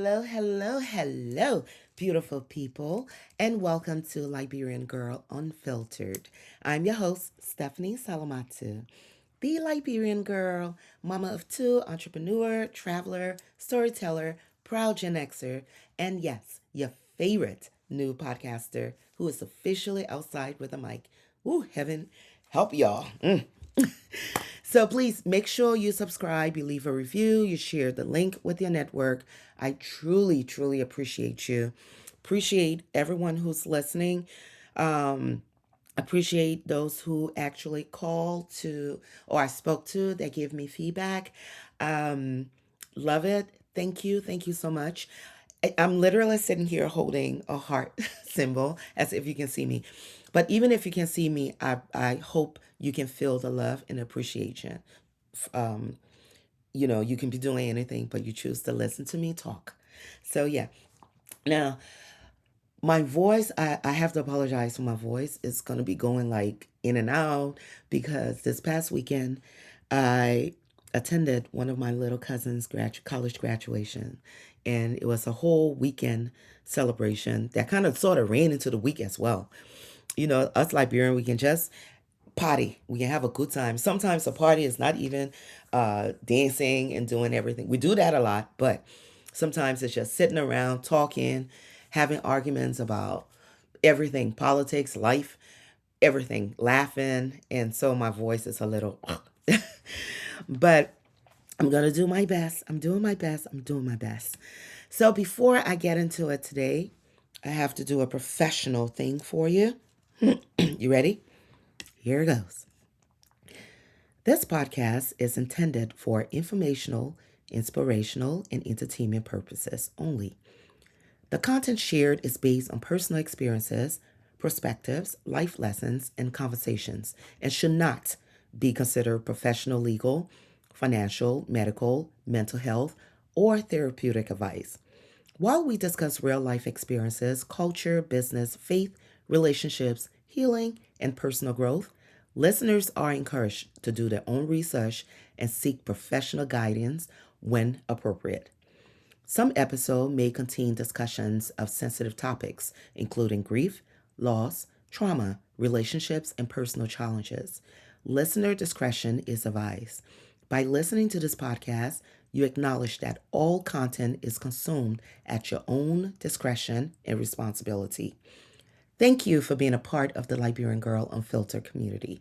Hello, beautiful people, and welcome to Liberian Girl Unfiltered. I'm your host, Stephanie Salamatu, the Liberian girl, mama of two, entrepreneur, traveler, storyteller, proud Gen Xer, and yes, your favorite new podcaster who is officially outside with a mic. Ooh, heaven help y'all. So please make sure you subscribe, you leave a review, you share the link with your network. I truly appreciate you. Appreciate everyone who's listening. Um, Appreciate those who actually call to or I spoke to that give me feedback. Um, Love it. Thank you so much. I'm literally sitting here holding a heart symbol as if you can see me. But even if you can see me, I hope you can feel the love and appreciation. Um, you can be doing anything, but you choose to listen to me talk. So, yeah. Now, my voice, I have to apologize for my voice. It's going to be going like in and out because this past weekend, I attended one of my little cousin's college graduation. And it was a whole weekend celebration that kind of sort of ran into the week as well. Us Liberian, we can just party. We can have a good time. Sometimes a party is not even dancing and doing everything. We do that a lot, but sometimes it's just sitting around talking, having arguments about everything, politics, life, everything, laughing. And so my voice is a little, but I'm going to do my best. I'm doing my best. I'm doing my best. So before I get into it today, I have to do a professional thing for you. You ready? Here it goes. This podcast is intended for informational, inspirational, and entertainment purposes only. The content shared is based on personal experiences, perspectives, life lessons, and conversations, and should not be considered professional, legal, financial, medical, mental health, or therapeutic advice. While we discuss real life experiences, culture, business, faith, relationships, healing, and personal growth, listeners are encouraged to do their own research and seek professional guidance when appropriate. Some episodes may contain discussions of sensitive topics, including grief, loss, trauma, relationships, and personal challenges. Listener discretion is advised. By listening to this podcast, you acknowledge that all content is consumed at your own discretion and responsibility. Thank you for being a part of the Liberian Girl Unfiltered community.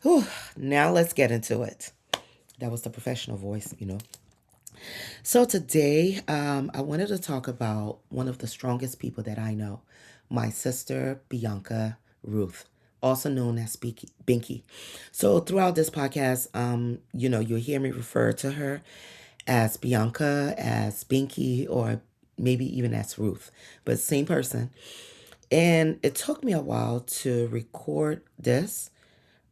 Whew, now let's get into it. That was the professional voice. So today, I wanted to talk about one of the strongest people that I know, my sister Biyanca Ruth, also known as Binky. So throughout this podcast, you'll hear me refer to her as Biyanca, as Binky, or maybe even as Ruth, but same person. And it took me a while to record this.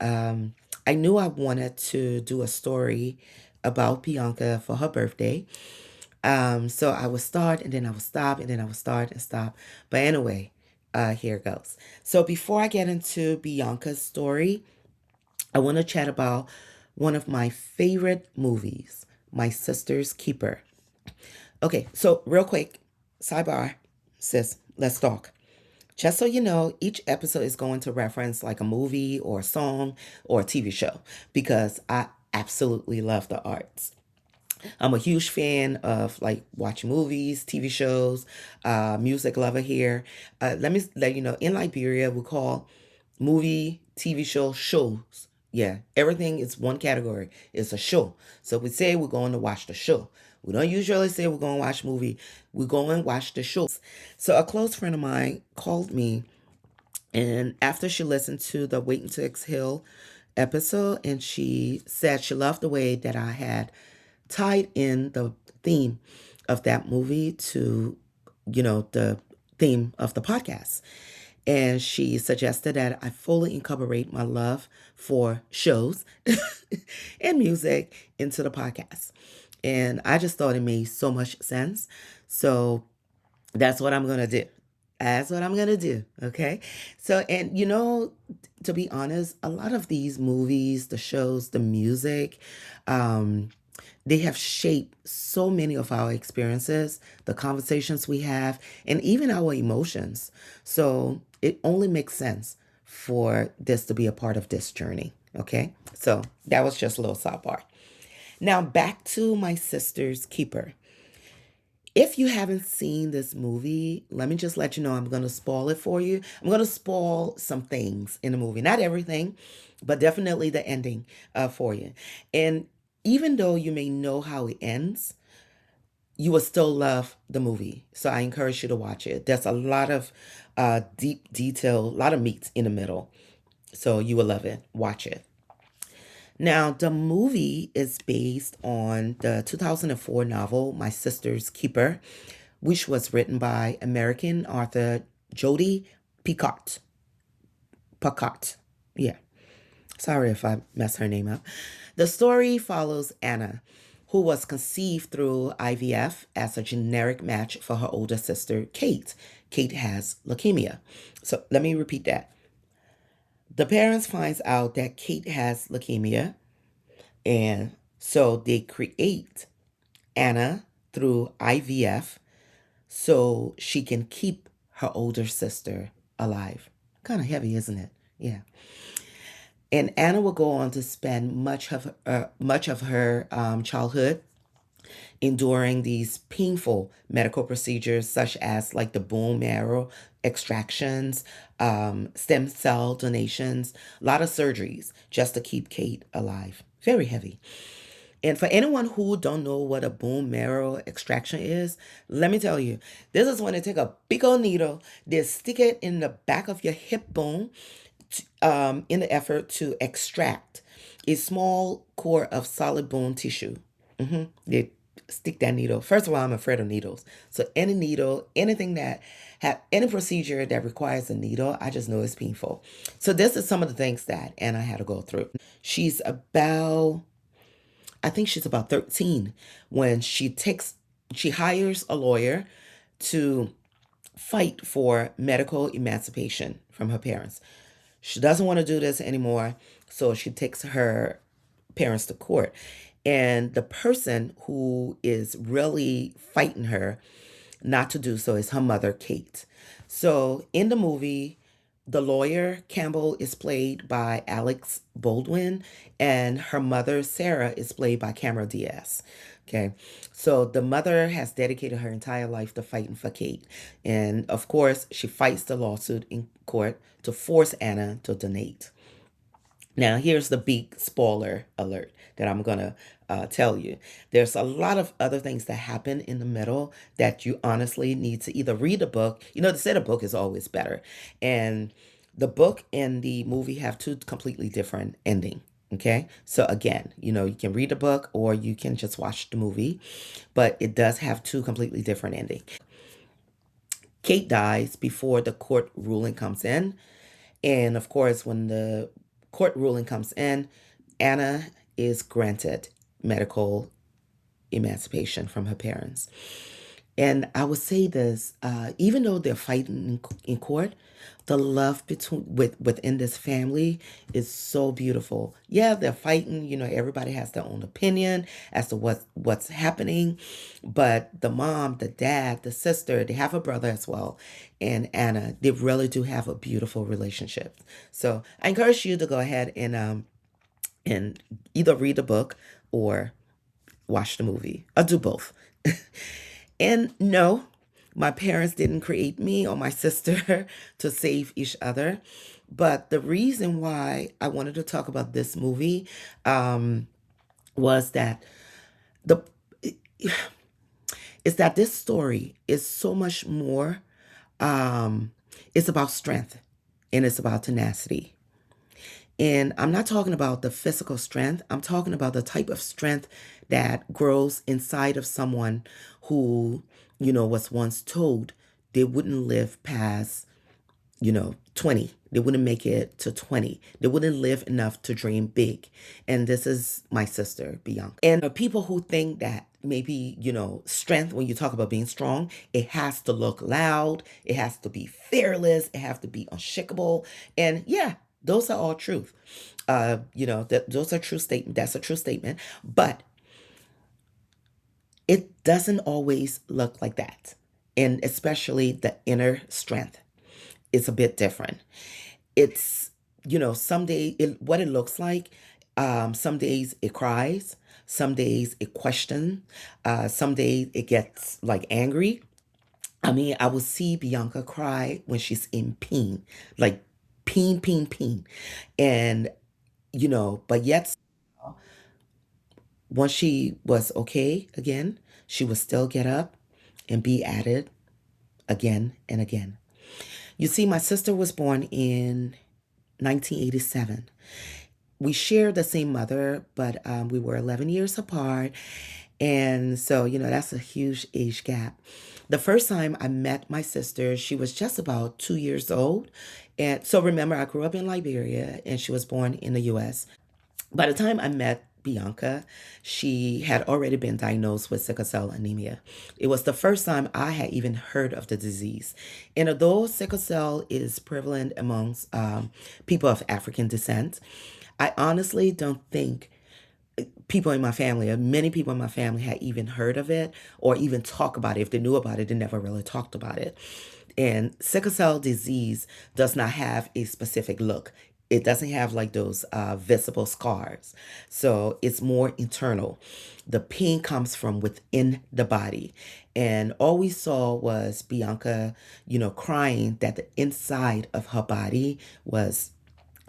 Um, I knew I wanted to do a story about Bianca for her birthday. So I would start and then I would stop and then I would start and stop. But anyway, here it goes. So before I get into Bianca's story, I want to chat about one of my favorite movies, My Sister's Keeper. Okay, so real quick, sidebar, sis, let's talk. Just so you know, each episode is going to reference like a movie or a song or a TV show because I absolutely love the arts. I'm a huge fan of like watching movies, TV shows, music lover here. Let me let you know, in Liberia, we call movie, TV show, shows. Yeah, everything is one category. It's a show. So we say we're going to watch the show. We don't usually say we're going to watch movie. We go and watch the shows. So a close friend of mine called me, and after she listened to the Waiting to Exhale episode, and she said she loved the way that I had tied in the theme of that movie to, the theme of the podcast. And she suggested that I fully incorporate my love for shows and music into the podcast. And I just thought it made so much sense. So that's what I'm going to do. That's what I'm going to do. Okay. So, and to be honest, a lot of these movies, the shows, the music, They have shaped so many of our experiences, the conversations we have, and even our emotions. So it only makes sense for this to be a part of this journey. Okay. So that was just a little sidebar. Now back to my sister's keeper. If you haven't seen this movie, let me just let you know I'm going to spoil it for you. I'm going to spoil some things in the movie. Not everything, but definitely the ending for you. And even though you may know how it ends, you will still love the movie. So I encourage you to watch it. There's a lot of deep detail, a lot of meat in the middle. So you will love it. Watch it. Now, the movie is based on the 2004 novel My Sister's Keeper, which was written by American author Jodi Picoult. Picoult. Yeah. Sorry if I mess her name up. The story follows Anna, who was conceived through IVF as a generic match for her older sister, Kate. Kate has leukemia. So let me repeat that. The parents finds out that Kate has leukemia, and so they create Anna through IVF so she can keep her older sister alive. Kind of heavy, isn't it? Yeah. And Anna will go on to spend much of her childhood enduring these painful medical procedures, such as like the bone marrow extractions, stem cell donations, a lot of surgeries just to keep Kate alive. Very heavy. And for anyone who don't know what a bone marrow extraction is, let me tell you, this is when they take a big old needle, they stick it in the back of your hip bone in the effort to extract a small core of solid bone tissue. They stick that needle. First of all, I'm afraid of needles. So any needle, anything that have any procedure that requires a needle, I just know it's painful. So this is some of the things that Anna had to go through. She's about I think she's about 13 when she hires a lawyer to fight for medical emancipation from her parents. She doesn't want to do this anymore, so she takes her parents to court. And the person who is really fighting her not to do so is her mother, Kate. So in the movie, the lawyer, Campbell, is played by Alex Baldwin, and her mother, Sarah, is played by Cameron Diaz. Okay, so the mother has dedicated her entire life to fighting for Kate. And of course, she fights the lawsuit in court to force Anna to donate. Now, here's the big spoiler alert that I'm going to tell you. There's a lot of other things that happen in the middle that you honestly need to either read the book. You know, the set of book is always better. And the book and the movie have two completely different ending. Okay. So again, you can read the book or you can just watch the movie, but it does have two completely different endings. Kate dies before the court ruling comes in. And of course, when the court ruling comes in, Anna is granted medical emancipation from her parents. And I would say this, even though they're fighting in court, the love within this family is so beautiful. Yeah, they're fighting. Everybody has their own opinion as to what's happening, but the mom, the dad, the sister, they have a brother as well, and Anna, they really do have a beautiful relationship. So I encourage you to go ahead and either read the book or watch the movie. I'll do both. And no, my parents didn't create me or my sister to save each other. But the reason why I wanted to talk about this movie was that the is that this story is so much more. It's about strength and it's about tenacity. And I'm not talking about the physical strength. I'm talking about the type of strength that grows inside of someone who, was once told they wouldn't live past, 20. They wouldn't make it to 20. They wouldn't live enough to dream big. And this is my sister, Biyanca. And people who think that maybe, strength, when you talk about being strong, it has to look loud, it has to be fearless, it has to be unshakable. And yeah, those are all truth. Those are true statement. That's a true statement. But It doesn't always look like that. And especially the inner strength is a bit different. It's, some days what it looks like, some days it cries, some days it questions, some days it gets like angry. I mean, I will see Bianca cry when she's in pain, like pain, pain, pain. And, but yet once she was okay again, she would still get up and be at it again and again. You see, my sister was born in 1987. We shared the same mother, but we were 11 years apart. And so, that's a huge age gap. The first time I met my sister, she was just about 2 years old. And so remember, I grew up in Liberia and she was born in the US. By the time I met Bianca, she had already been diagnosed with sickle cell anemia. It was the first time I had even heard of the disease. And although sickle cell is prevalent amongst people of African descent, I honestly don't think people in my family, or many people in my family, had even heard of it or even talk about it. If they knew about it, they never really talked about it. And sickle cell disease does not have a specific look. It doesn't have like those visible scars. So it's more internal. The pain comes from within the body. And all we saw was Bianca, crying that the inside of her body was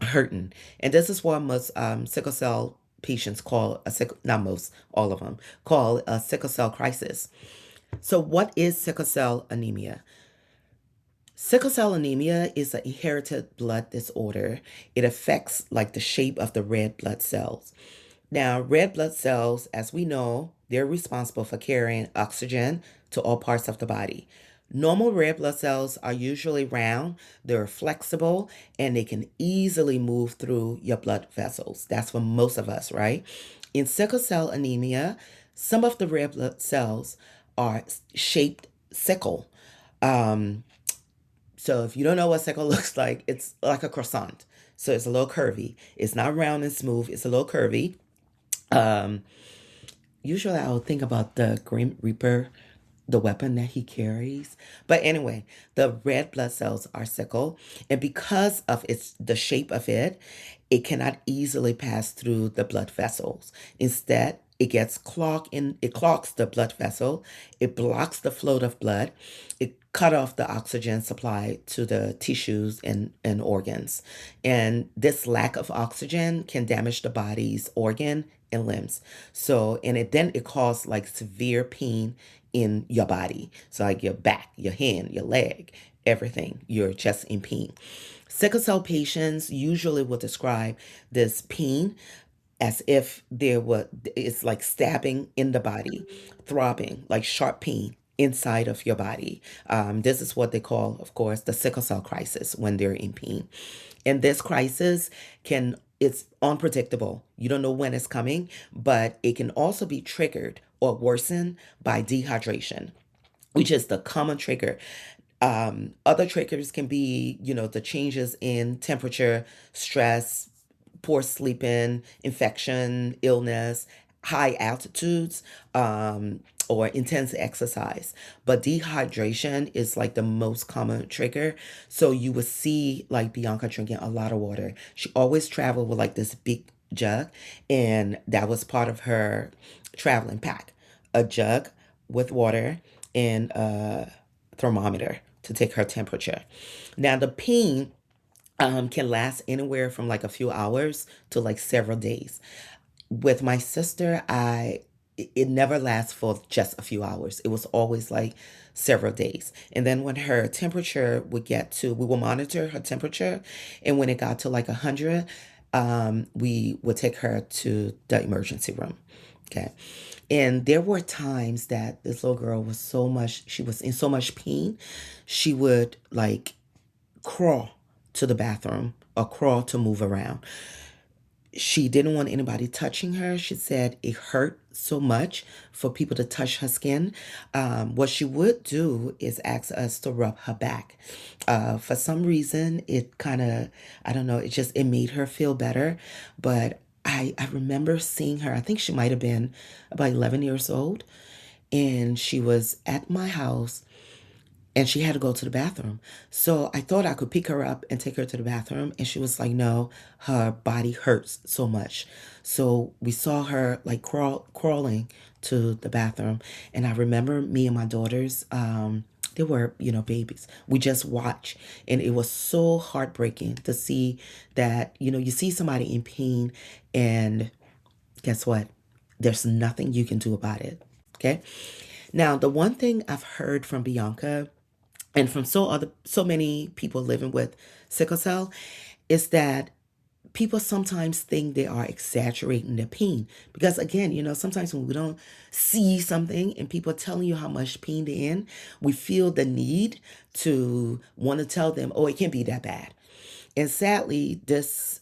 hurting. And this is what most sickle cell patients call a sickle, not most, all of them, call a sickle cell crisis. So, what is sickle cell anemia? Sickle cell anemia is an inherited blood disorder. It affects like the shape of the red blood cells. Now, red blood cells, as we know, they're responsible for carrying oxygen to all parts of the body. Normal red blood cells are usually round, they're flexible, and they can easily move through your blood vessels. That's for most of us, right? In sickle cell anemia, some of the red blood cells are shaped sickle. Um, so if you don't know what sickle looks like, it's like a croissant. So it's a little curvy. It's not round and smooth, it's a little curvy. Um, Usually I'll think about the Grim Reaper, the weapon that he carries. But anyway, the red blood cells are sickle, and because of the shape of it, it cannot easily pass through the blood vessels. Instead, it clogs the blood vessel, it blocks the flow of blood, it cut off the oxygen supply to the tissues and organs. And this lack of oxygen can damage the body's organ and limbs. So, and it causes like severe pain in your body. So like your back, your hand, your leg, everything. You're just in pain. Sickle cell patients usually will describe this pain as if it's like stabbing in the body, throbbing, like sharp pain inside of your body. This is what they call, of course, the sickle cell crisis when they're in pain. And this crisis it's unpredictable. You don't know when it's coming, but it can also be triggered or worsened by dehydration, which is the common trigger. Other triggers can be, the changes in temperature, stress, poor sleeping, infection, illness, high altitudes, or intense exercise. But dehydration is like the most common trigger. So you would see like Bianca drinking a lot of water. She always traveled with like this big jug, and that was part of her traveling pack, a jug with water and a thermometer to take her temperature. Now, the pain can last anywhere from like a few hours to like several days. With my sister, it never lasts for just a few hours. It was always like several days. And then when her temperature would we will monitor her temperature, and when it got to like 100, we would take her to the emergency room. Okay. And there were times that this little girl she was in so much pain, she would like crawl to the bathroom or crawl to move around. She didn't want anybody touching her. She said it hurt so much for people to touch her skin. What she would do is ask us to rub her back. For some reason, it kind of, I don't know, it made her feel better. But I remember seeing her, I think she might have been about 11 years old. and she was at my house and she had to go to the bathroom. So I thought I could pick her up and take her to the bathroom. And she was like, no, her body hurts so much. So we saw her like crawling to the bathroom. And I remember me and my daughters, they were, babies. We just watched. And it was so heartbreaking to see that, you see somebody in pain and guess what? There's nothing you can do about it. Okay. Now, the one thing I've heard from Biyanca and from so many people living with sickle cell is that people sometimes think they are exaggerating their pain because again, sometimes when we don't see something and people are telling you how much pain they're in, we feel the need to want to tell them, oh, it can't be that bad. And sadly, this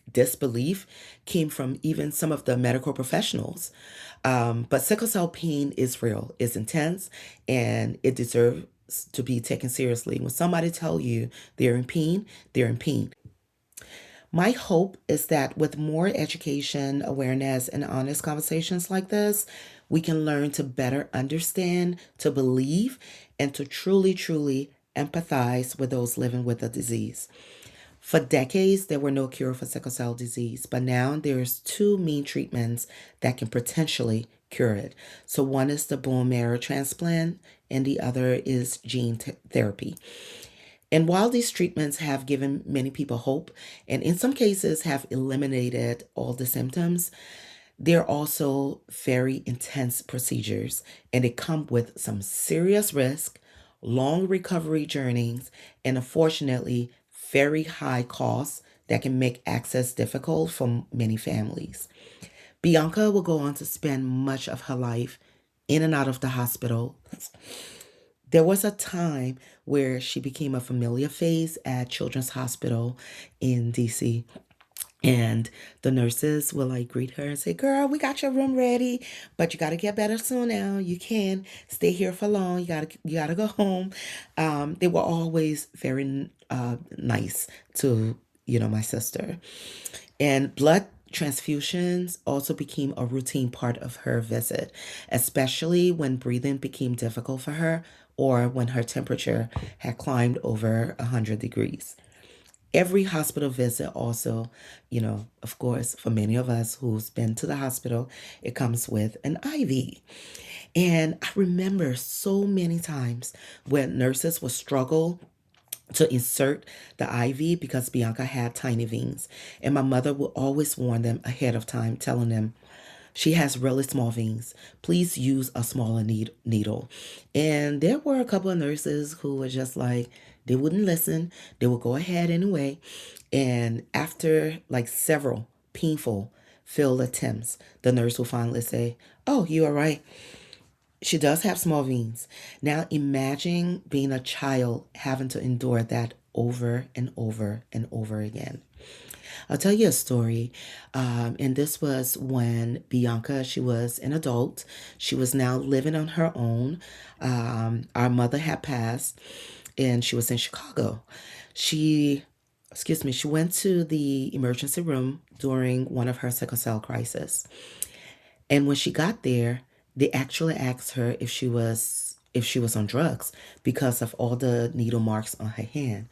disbelief came from even some of the medical professionals. But sickle cell pain is real, it's intense, and it deserves to be taken seriously. When somebody tell you they're in pain, they're in pain. My hope is that with more education, awareness, and honest conversations like this, we can learn to better understand, to believe, and to truly, truly empathize with those living with the disease. For decades, there were no cure for sickle cell disease, but now there's two main treatments that can potentially cure it. So one is the bone marrow transplant, and the other is therapy. And while these treatments have given many people hope, and in some cases have eliminated all the symptoms, they're also very intense procedures, and they come with some serious risk, long recovery journeys, and unfortunately, very high costs that can make access difficult for many families. Biyanca will go on to spend much of her life in and out of the hospital. There was a time where she became a familiar face at Children's Hospital in DC. And the nurses will like greet her and say, girl, we got your room ready, but you got to get better soon now. You can't stay here for long. You gotta go home. They were always very nice to, my sister. And blood transfusions also became a routine part of her visit, especially when breathing became difficult for her or when her temperature had climbed over 100 degrees. Every hospital visit also, of course, for many of us who's been to the hospital, it comes with an IV. And I remember so many times when nurses would struggle to insert the IV because Biyanca had tiny veins. And my mother would always warn them ahead of time, telling them, she has really small veins. Please use a smaller needle. And there were a couple of nurses who were just like, they wouldn't listen. They would go ahead anyway. And after like several painful failed attempts, the nurse will finally say, oh, you are right. She does have small veins. Now imagine being a child having to endure that over and over and over again. I'll tell you a story. And this was when Biyanca, she was an adult. She was now living on her own. Our mother had passed and she was in Chicago. She went to the emergency room during one of her sickle cell crisis. And when she got there, they actually asked her if she was on drugs because of all the needle marks on her hand.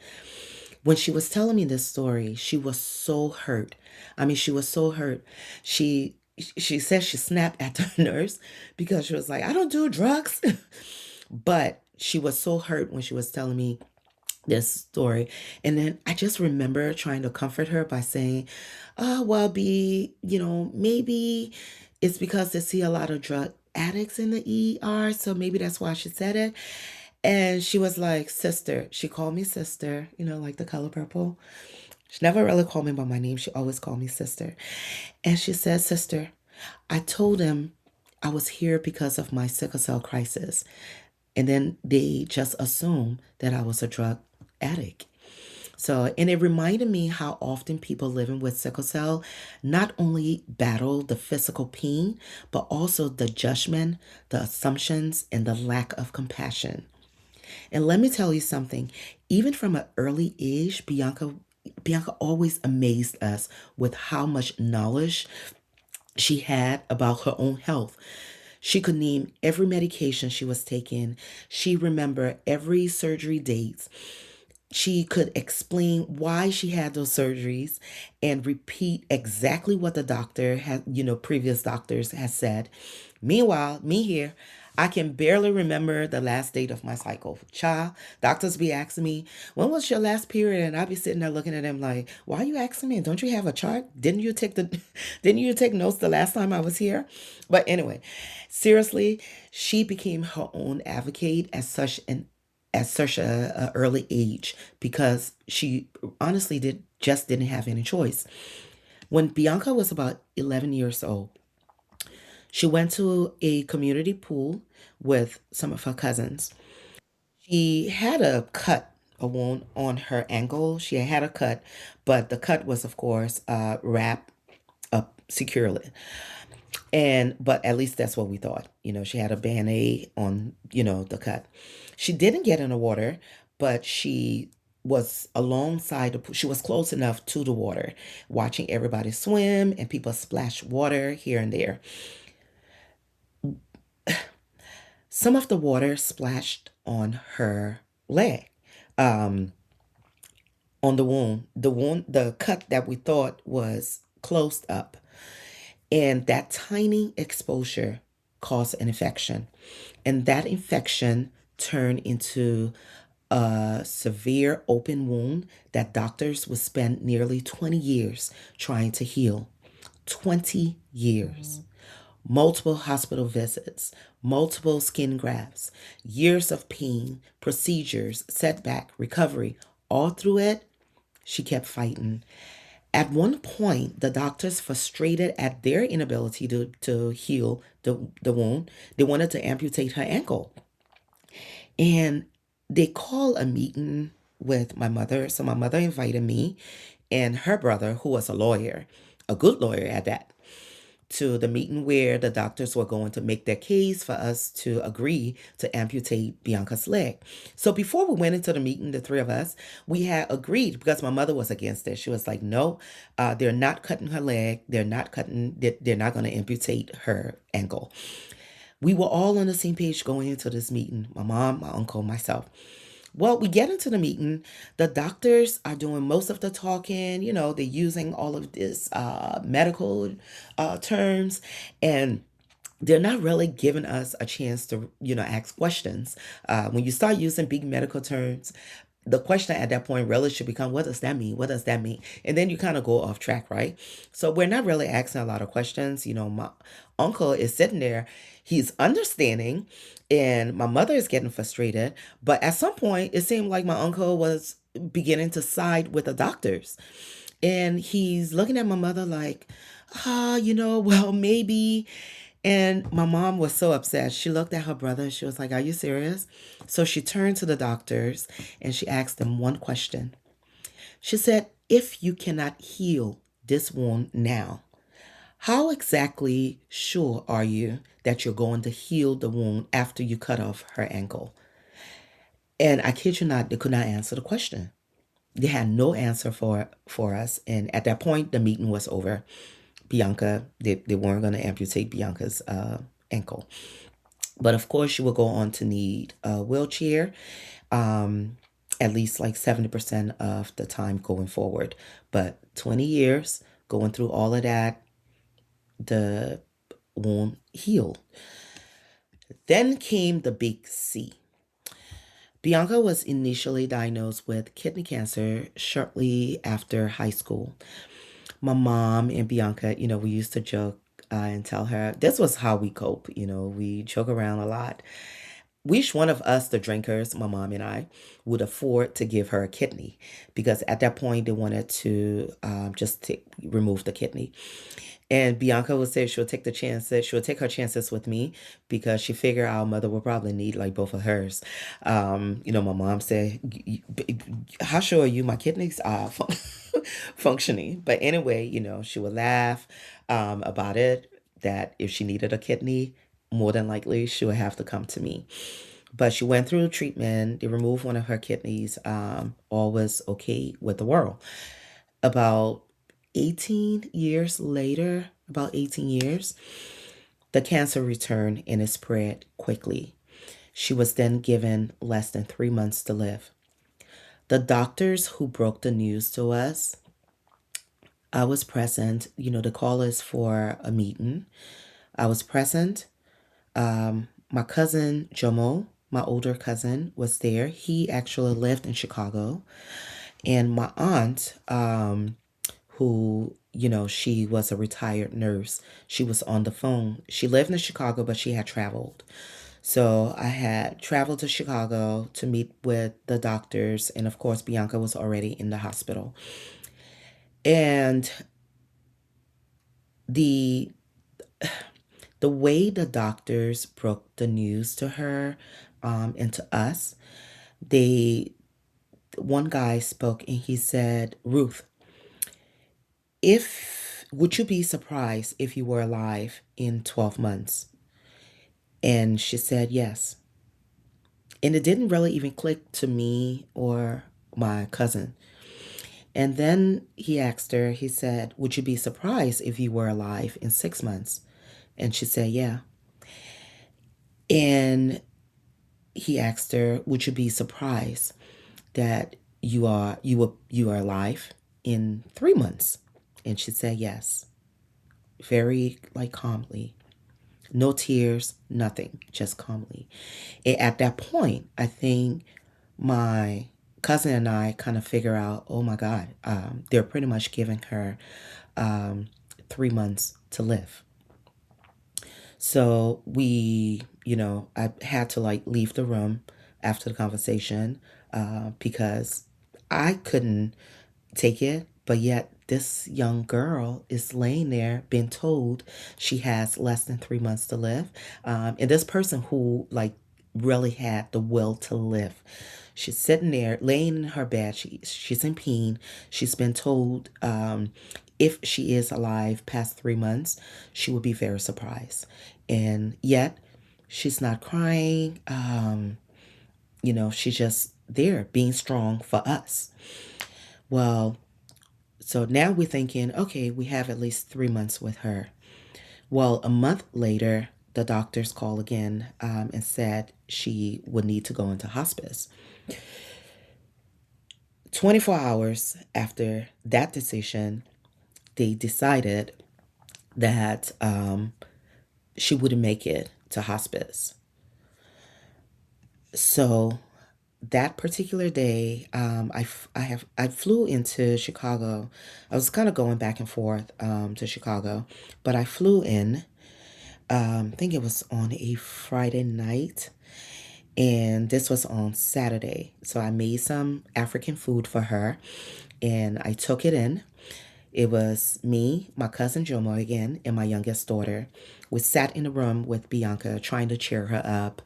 When she was telling me this story, she was so hurt. I mean, she was so hurt. She said she snapped at the nurse because she was like, I don't do drugs. But she was so hurt when she was telling me this story. And then I just remember trying to comfort her by saying, oh, well, maybe it's because they see a lot of drug addicts in the ER. So maybe that's why she said it. And she was like, sister. She called me sister, like the color purple. She never really called me by my name. She always called me sister. And she said, sister, I told him I was here because of my sickle cell crisis. And then they just assumed that I was a drug addict. So, and it reminded me how often people living with sickle cell not only battle the physical pain, but also the judgment, the assumptions, and the lack of compassion. And let me tell you something, even from an early age, Biyanca always amazed us with how much knowledge she had about her own health. She could name every medication she was taking. She remembered every surgery dates. She could explain why she had those surgeries and repeat exactly what the doctor had, previous doctors had said. Meanwhile, me here, I can barely remember the last date of my cycle. Child, doctors be asking me, when was your last period? And I'll be sitting there looking at them like, why are you asking me? Don't you have a chart? Didn't you take notes the last time I was here? But anyway, seriously, she became her own advocate at such a early age because she honestly didn't have any choice. When Bianca was about 11 years old, she went to a community pool with some of her cousins. She had a wound on her ankle. She had a cut, but the cut was, of course, wrapped up securely. And but at least that's what we thought. She had a band-aid on, the cut. She didn't get in the water, but she was alongside the pool. She was close enough to the water, watching everybody swim and people splash water here and there. Some of the water splashed on her leg, um, on the cut that we thought was closed up. And that tiny exposure caused an infection. And that infection turned into a severe open wound that doctors would spend nearly 20 years trying to heal. 20 years. Multiple hospital visits, multiple skin grafts, years of pain, procedures, setback, recovery. All through it, she kept fighting. At one point, the doctors, frustrated at their inability to heal the wound, they wanted to amputate her ankle. And they called a meeting with my mother. So my mother invited me and her brother, who was a lawyer, a good lawyer at that, to the meeting where the doctors were going to make their case for us to agree to amputate Bianca's leg. So before we went into the meeting, the three of us, we had agreed because my mother was against it. She was like, no, they're not cutting her leg. They're not going to amputate her ankle. We were all on the same page going into this meeting, my mom, my uncle, myself. Well, we get into the meeting. The doctors are doing most of the talking. They're using all of this medical terms, and they're not really giving us a chance to, ask questions. When you start using big medical terms, the question at that point really should become, what does that mean? What does that mean? And then you kind of go off track, right? So we're not really asking a lot of questions. My uncle is sitting there, he's understanding, and my mother is getting frustrated. But at some point, it seemed like my uncle was beginning to side with the doctors. And he's looking at my mother like, well, maybe. And my mom was so upset. She looked at her brother. She was like, are you serious? So she turned to the doctors and she asked them one question. She said, if you cannot heal this wound now, how exactly sure are you that you're going to heal the wound after you cut off her ankle? And I kid you not, they could not answer the question. They had no answer for us. And at that point, the meeting was over. They weren't going to amputate Bianca's ankle. But of course, she will go on to need a wheelchair, um, at least like 70% of the time going forward. But 20 years going through all of that, the wound healed. Then came the big C. Bianca was initially diagnosed with kidney cancer shortly after high school. My mom and Bianca, we used to joke and tell her this was how we cope. We joke around a lot. Each one of us, the drinkers, my mom and I, would afford to give her a kidney because at that point they wanted to remove the kidney. And Bianca would say she'll take the chances. She'll take her chances with me because she figured our mother would probably need like both of hers. My mom said, "How sure are you my kidneys are functioning?" But anyway, she would laugh about it. That if she needed a kidney, more than likely she would have to come to me. But she went through treatment. They removed one of her kidneys. All was okay with the world. About 18 years later, about 18 years, The cancer returned and it spread quickly. She was then given less than 3 months to live. The doctors who broke the news to us, I was present. The call is for a meeting. I was present. My cousin Jomo, my older cousin, was there. He actually lived in Chicago. And my aunt, who, she was a retired nurse, she was on the phone. She lived in Chicago, but she had traveled. So I had traveled to Chicago to meet with the doctors. And of course, Bianca was already in the hospital. And the the way the doctors broke the news to her and to us, they one guy spoke and he said, Ruth, if would you be surprised if you were alive in 12 months? And she said yes. And it didn't really even click to me or my cousin. And then he asked her, he said, would you be surprised if you were alive in 6 months? And she said, yeah. And he asked her, would you be surprised that you are alive in 3 months? And she said yes. Very like calmly. No tears, nothing, just calmly. And at that point, I think my cousin and I kind of figure out, oh my God, they're pretty much giving her 3 months to live. So I had to like leave the room after the conversation because I couldn't take it. But yet, this young girl is laying there being told she has less than 3 months to live. And this person who, like, really had the will to live. She's sitting there, laying in her bed. She's in pain. She's been told if she is alive past 3 months, she would be very surprised. And yet, she's not crying. She's just there being strong for us. Well, so now we're thinking, okay, we have at least 3 months with her. Well, a month later, the doctors called again and said she would need to go into hospice. 24 hours after that decision, they decided that she wouldn't make it to hospice. So that particular day, I flew into Chicago. I was kind of going back and forth to Chicago, but I flew in. I think it was on a Friday night, and this was on Saturday. So I made some African food for her, and I took it in. It was me, my cousin Jomo again, and my youngest daughter. We sat in the room with Bianca, trying to cheer her up.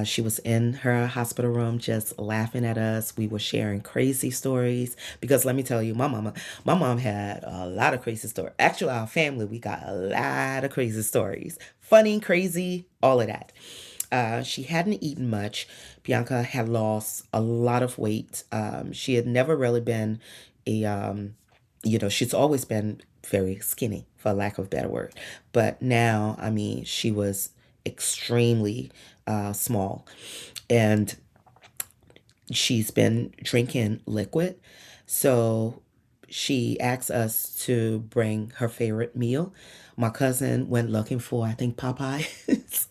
She was in her hospital room just laughing at us. We were sharing crazy stories because let me tell you, my mom had a lot of crazy stories. Actually, our family, we got a lot of crazy stories. Funny, crazy, all of that. She hadn't eaten much. Bianca had lost a lot of weight. She had never really been she's always been very skinny, for lack of a better word. But now, I mean, she was extremely small. And she's been drinking liquid. So she asked us to bring her favorite meal. My cousin went looking for, I think, Popeyes.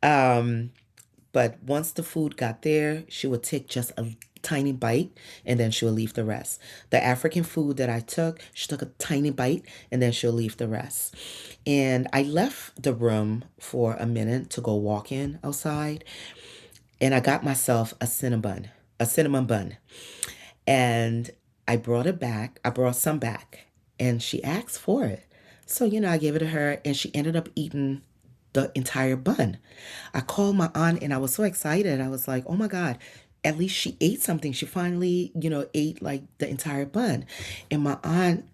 um, but once the food got there, she would take just a tiny bite and then she'll leave the rest. The African food that I took, she took a tiny bite and then she'll leave the rest. And I left the room for a minute to go walking outside and I got myself a cinnamon bun. And I brought it back. I brought some back and she asked for it. So, I gave it to her and she ended up eating the entire bun. I called my aunt and I was so excited. I was like, oh my God, at least she ate something. She finally, ate like the entire bun. And my aunt,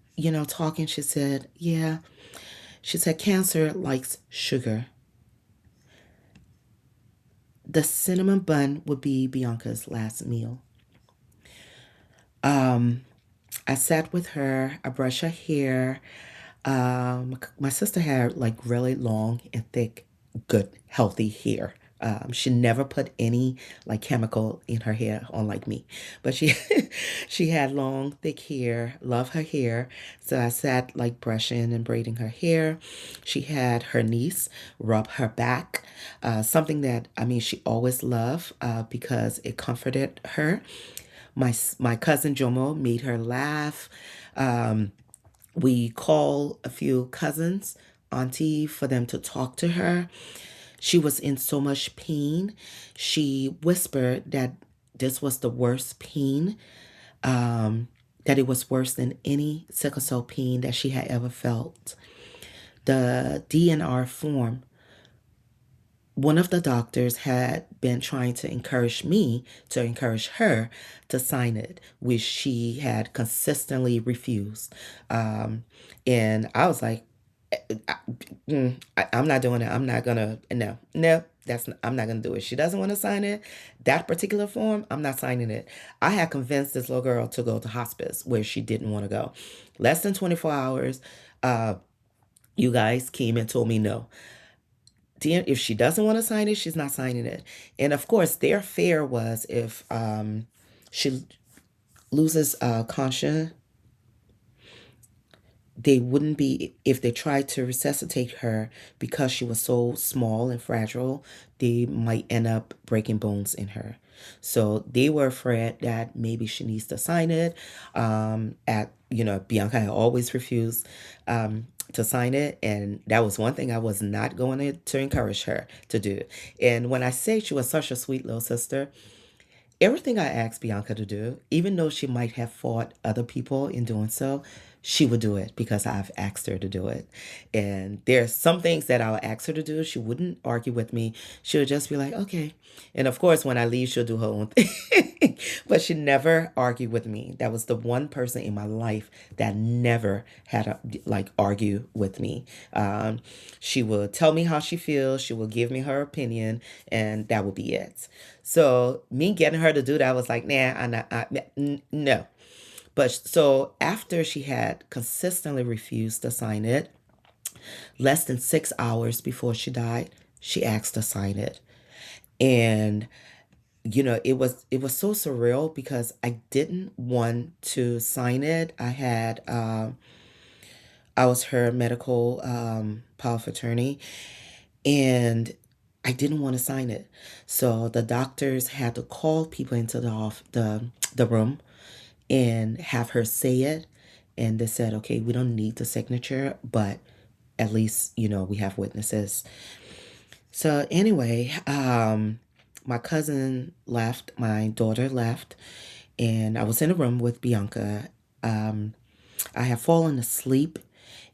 talking, she said, yeah, she said, cancer likes sugar. The cinnamon bun would be Bianca's last meal. I sat with her, I brushed her hair, My sister had like really long and thick, good, healthy hair. She never put any like chemical in her hair, unlike me. But she she had long, thick hair. Love her hair. So I sat like brushing and braiding her hair. She had her niece rub her back, something that I mean she always loved because it comforted her. My cousin Jomo made her laugh. Um, we call a few cousins, auntie, for them to talk to her. She was in so much pain. She whispered that this was the worst pain, that it was worse than any sickle cell pain that she had ever felt. The DNR form, one of the doctors had been trying to encourage me to encourage her to sign it, which she had consistently refused. And I was like, I'm not doing it. I'm not gonna. No, no. I'm not gonna do it. She doesn't want to sign it. That particular form, I'm not signing it. I had convinced this little girl to go to hospice where she didn't want to go. Less than 24 hours. Uh, you guys came and told me no. If she doesn't want to sign it, she's not signing it. And of course, their fear was if she loses conscience, they wouldn't be, if they tried to resuscitate her because she was so small and fragile, they might end up breaking bones in her. So they were afraid that maybe she needs to sign it. Biyanca had always refused to sign it, and that was one thing I was not going to encourage her to do. And when I say she was such a sweet little sister, everything I asked Biyanca to do, even though she might have fought other people in doing so, she would do it because I've asked her to do it. And there's some things that I'll ask her to do. She wouldn't argue with me. She would just be like, okay. And of course, when I leave, she'll do her own thing. But she never argued with me. That was the one person in my life that never had a, like argue with me. She would tell me how she feels. She would give me her opinion, and that would be it. So me getting her to do that was like, nah, no. But so after she had consistently refused to sign it, less than 6 hours before she died, she asked to sign it. And it was so surreal because I didn't want to sign it. I was her medical power of attorney, and I didn't want to sign it. So the doctors had to call people into the room and have her say it. And they said, okay, we don't need the signature, but at least, we have witnesses. So anyway, my cousin left, my daughter left, and I was in a room with Biyanca. Um, I had fallen asleep,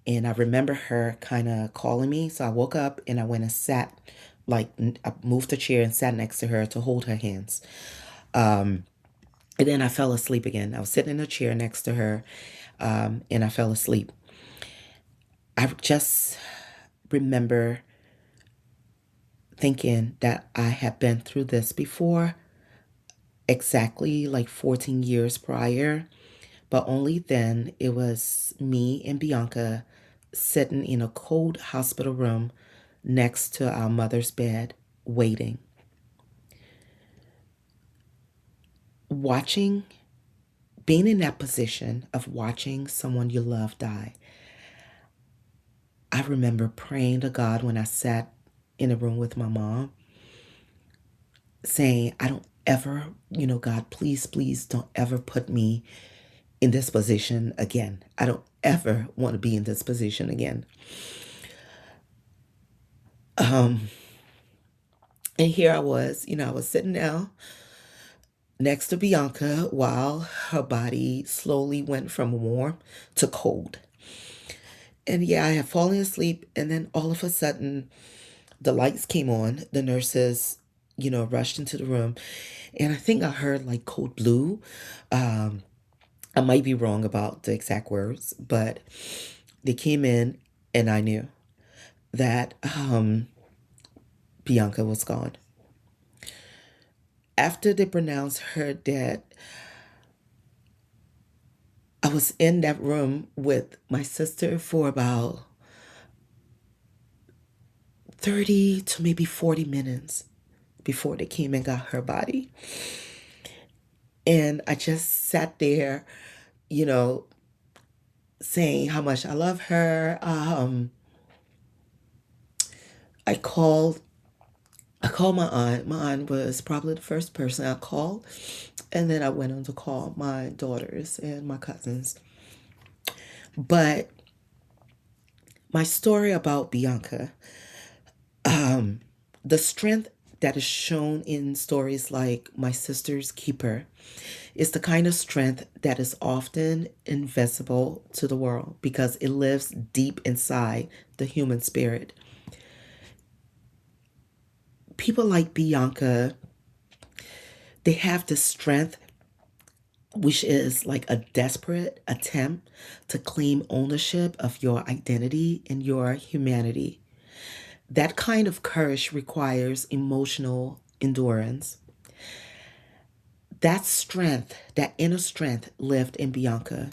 and I remember her kind of calling me. So I woke up and I went and sat, like, I moved the chair and sat next to her to hold her hands. Um, and then I fell asleep again. I was sitting in a chair next to her, and I fell asleep. I just remember thinking that I had been through this before, exactly like 14 years prior, but only then it was me and Biyanca sitting in a cold hospital room next to our mother's bed, waiting, watching, being in that position of watching someone you love die. I remember praying to God when I sat in a room with my mom, saying, I don't ever, God, please, please don't ever put me in this position again. I don't ever want to be in this position again. Um, and here I was, I was sitting down next to Biyanca while her body slowly went from warm to cold. And yeah, I had fallen asleep, and then all of a sudden, the lights came on. The nurses, rushed into the room, and I think I heard like code blue. Um, I might be wrong about the exact words, but they came in, and I knew that Biyanca was gone. After they pronounced her dead, I was in that room with my sister for about 30 to maybe 40 minutes before they came and got her body. And I just sat there, you know, saying how much I love her. I called I called my aunt. My aunt was probably the first person I called. And then I went on to call my daughters and my cousins. But my story about Bianca, the strength that is shown in stories like My Sister's Keeper is the kind of strength that is often invisible to the world because it lives deep inside the human spirit. People like Bianca, they have the strength, which is like a desperate attempt to claim ownership of your identity and your humanity. That kind of courage requires emotional endurance. That strength, that inner strength lived in Bianca,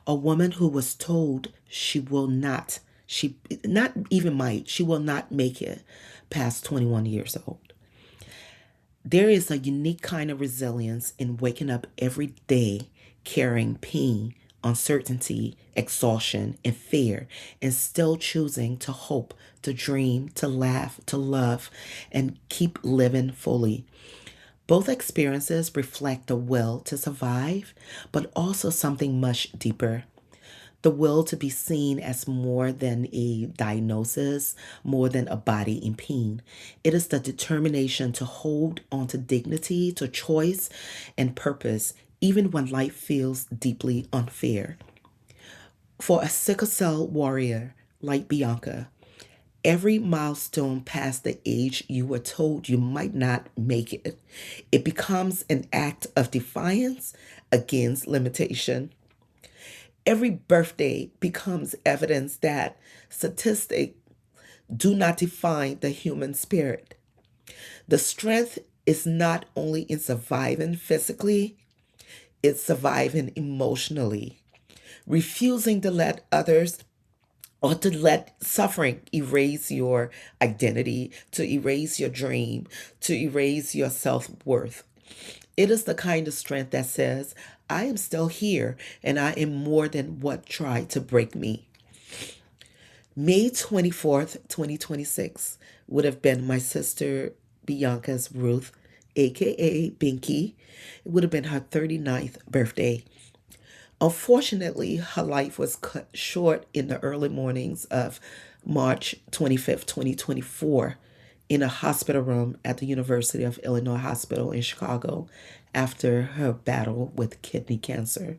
a woman who was told she will not, she not even might, she will not make it past 21 years old. There is a unique kind of resilience in waking up every day carrying pain, uncertainty, exhaustion, and fear, and still choosing to hope, to dream, to laugh, to love, and keep living fully. Both experiences reflect the will to survive, but also something much deeper, the will to be seen as more than a diagnosis, more than a body in pain. It is the determination to hold on to dignity, to choice, and purpose, even when life feels deeply unfair. For a sickle cell warrior like Bianca, every milestone past the age you were told you might not make it, it becomes an act of defiance against limitation. Every birthday becomes evidence that statistics do not define the human spirit. The strength is not only in surviving physically, it's surviving emotionally, refusing to let others or to let suffering erase your identity, to erase your dream, to erase your self worth. It is the kind of strength that says, I am still here and I am more than what tried to break me. May 24th, 2026 would have been my sister Bianca's Ruth, aka Binky. It would have been her 39th birthday. Unfortunately, her life was cut short in the early mornings of March 25th, 2024, in a hospital room at the University of Illinois Hospital in Chicago after her battle with kidney cancer.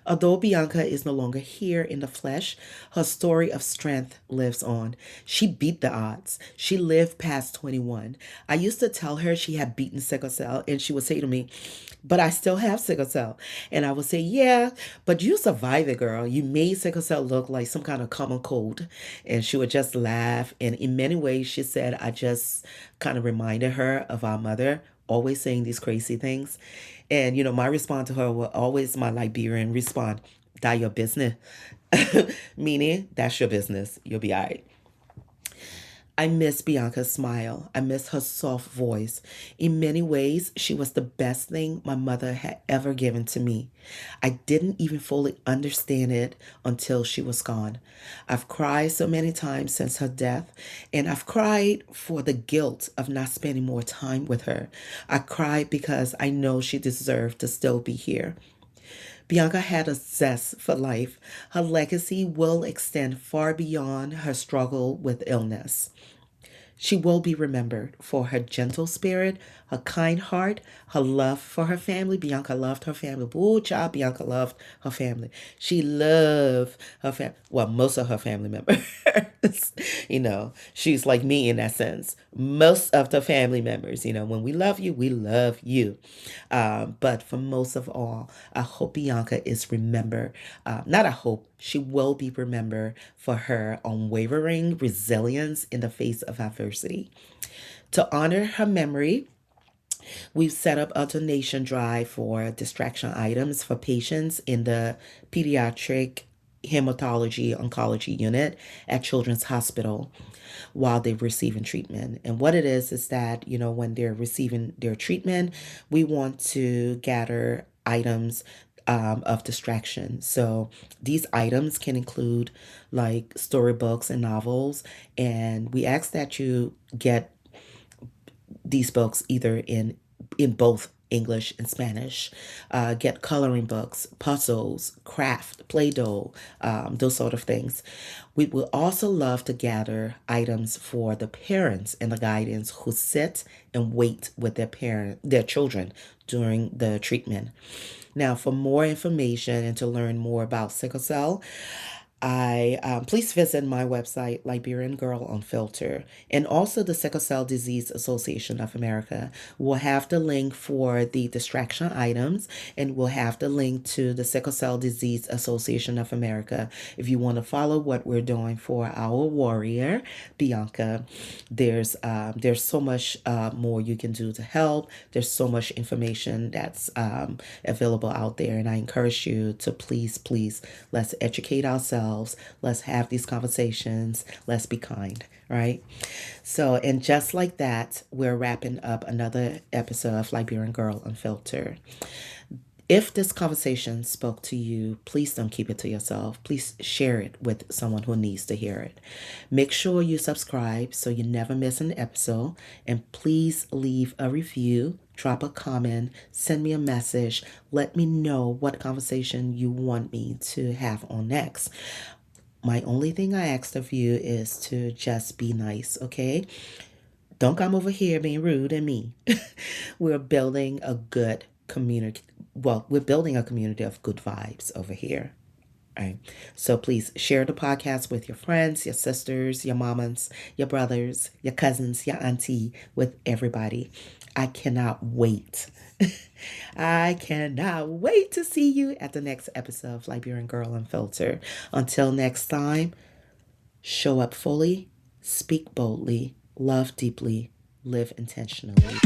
Although Bianca is no longer here in the flesh, her story of strength lives on. She beat the odds. She lived past 21. I used to tell her she had beaten sickle cell, and she would say to me, but I still have sickle cell. And I would say, yeah, but you survived it, girl. You made sickle cell look like some kind of common cold. And she would just laugh. And in many ways, she said, I just kind of reminded her of our mother always saying these crazy things. And, my response to her will always my Liberian response, that your business. Meaning, that's your business. You'll be all right. I miss Bianca's smile. I miss her soft voice. In many ways, she was the best thing my mother had ever given to me. I didn't even fully understand it until she was gone. I've cried so many times since her death, and I've cried for the guilt of not spending more time with her. I cried because I know she deserved to still be here. Bianca had a zest for life. Her legacy will extend far beyond her struggle with illness. She will be remembered for her gentle spirit, her kind heart, her love for her family. Bianca loved her family. Ooh, child, Bianca loved her family. She loved her family. Well, most of her family members. She's like me in that sense. Most of the family members, when we love you. But for most of all, I hope Bianca is remembered. Not I hope, she will be remembered for her unwavering resilience in the face of adversity. To honor her memory, We've set up a donation drive for distraction items for patients in the pediatric hematology oncology unit at Children's Hospital while they're receiving treatment. And what it is that, when they're receiving their treatment, we want to gather items of distraction. So these items can include like storybooks and novels. And we ask that you get these books either in both English and Spanish. Get coloring books, puzzles, craft, Play-Doh, those sort of things. We would also love to gather items for the parents and the guardians who sit and wait with their children during the treatment. Now, for more information and to learn more about sickle cell, I please visit my website, Liberian Girl Unfiltered, and also the Sickle Cell Disease Association of America. We'll have the link for the distraction items, and we'll have the link to the Sickle Cell Disease Association of America. If you want to follow what we're doing for our warrior, Biyanca, there's so much more you can do to help. There's so much information that's available out there, and I encourage you to please, let's educate ourselves. Let's have these conversations. Let's be kind, right? So, and just like that, we're wrapping up another episode of Liberian Girl Unfiltered. If this conversation spoke to you, please don't keep it to yourself. Please share it with someone who needs to hear it. Make sure you subscribe so you never miss an episode. And please leave a review, drop a comment, send me a message. Let me know what conversation you want me to have on next. My only thing I asked of you is to just be nice, okay? Don't come over here being rude and mean. We're building a good community. Well, we're building a community of good vibes over here. Right. So please share the podcast with your friends, your sisters, your mamas, your brothers, your cousins, your auntie, with everybody. I cannot wait. I cannot wait to see you at the next episode of Liberian Girl Unfiltered. Until next time, show up fully, speak boldly, love deeply, live intentionally.